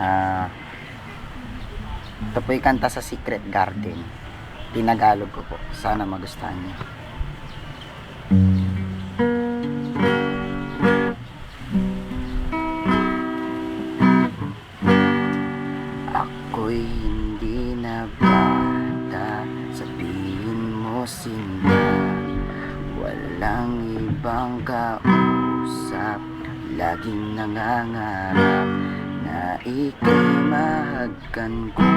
Ah, ito po yung kanta sa Secret Garden. Tinagalog ko po. Sana magustuhan niyo. Ako'y hindi na bata, sabihin mo sinta. Walang ibang kausap, laging nangangarap na ika'y mahagkan ko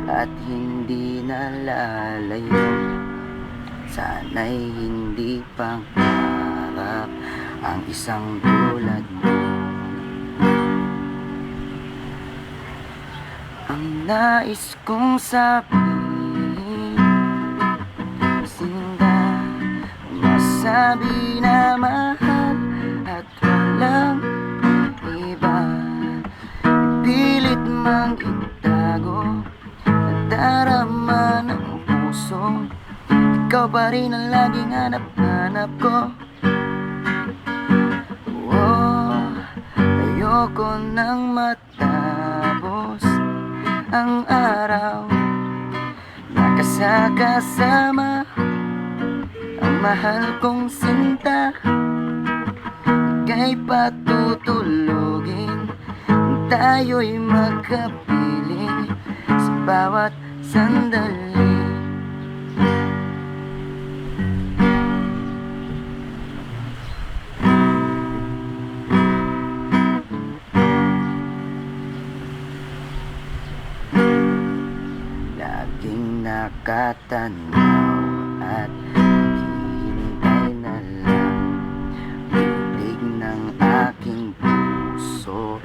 at hindi nalalayo. Sana'y hindi pangarap ang isang tulad mo. Ang nais kong sabihin, sinta, masabi na mahal at walang iba. Pilit mang itago, nadarama ng puso. Ikaw pa rin ang laging hanap-hanap ko. Oh, ayoko nang matapos ang araw nakasakasama ang mahal kong sinta. Ika'y patutulugin, tayo'y magkapiling sa bawat sandali. Laging nakatanaw at naghihintay na lang. Bilig ng aking puso,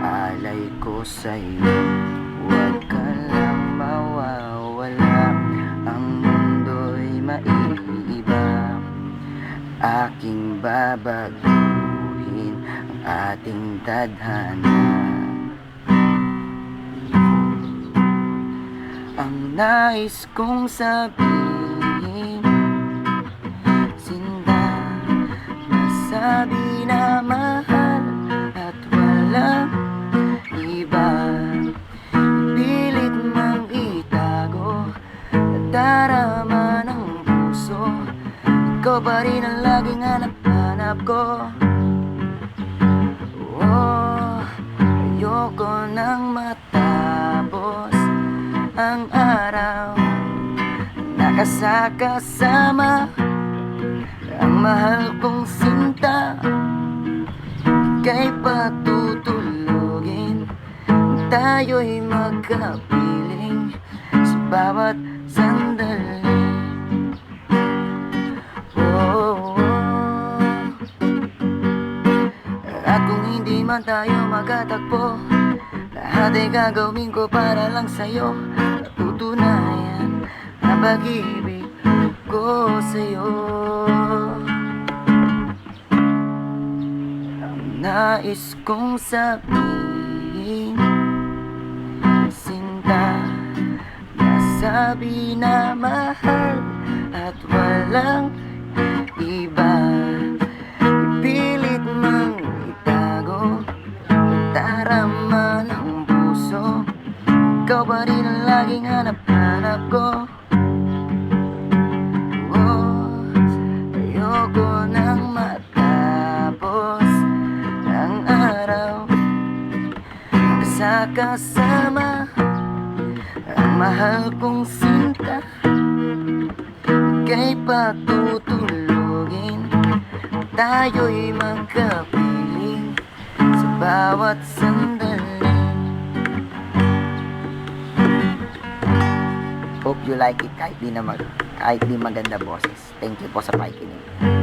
alay ko sa'yo. Huwag ka lang mawawala, ang mundo'y maiiba. Aking babaguhin ang ating tadhana. Ang nais kong sabihin, sinta, masabi na mahal at walang iba. Pilit mang itago, nadarama ng puso. Ikaw pa rin ang laging hanap-hanap ko. Oh, ayoko nang matapos ang araw nakasakasama ang mahal kong sinta. Ika'y patutulugin, tayo'y magkapiling sa bawat sandali. Oh, at kung hindi man tayo magkatagpo, lahat ay gagawin ko para lang sa'yo. Patutunayan ang pag-ibig ko sa'yo. Ang nais kong sabihin, sinta, masabi na mahal at walang iba. Ipilit mang itago, darama ng puso. Ikaw pa rin ang laging hanap-hanap ko. Oh, ayoko nang matapos ang araw nakasakasama ang mahal kong sinta. Ika'y patutulugin, tayo'y magkapiling sa bawat sandali. Hope you like it kahit di maganda boses. Thank you po sa pakikinig.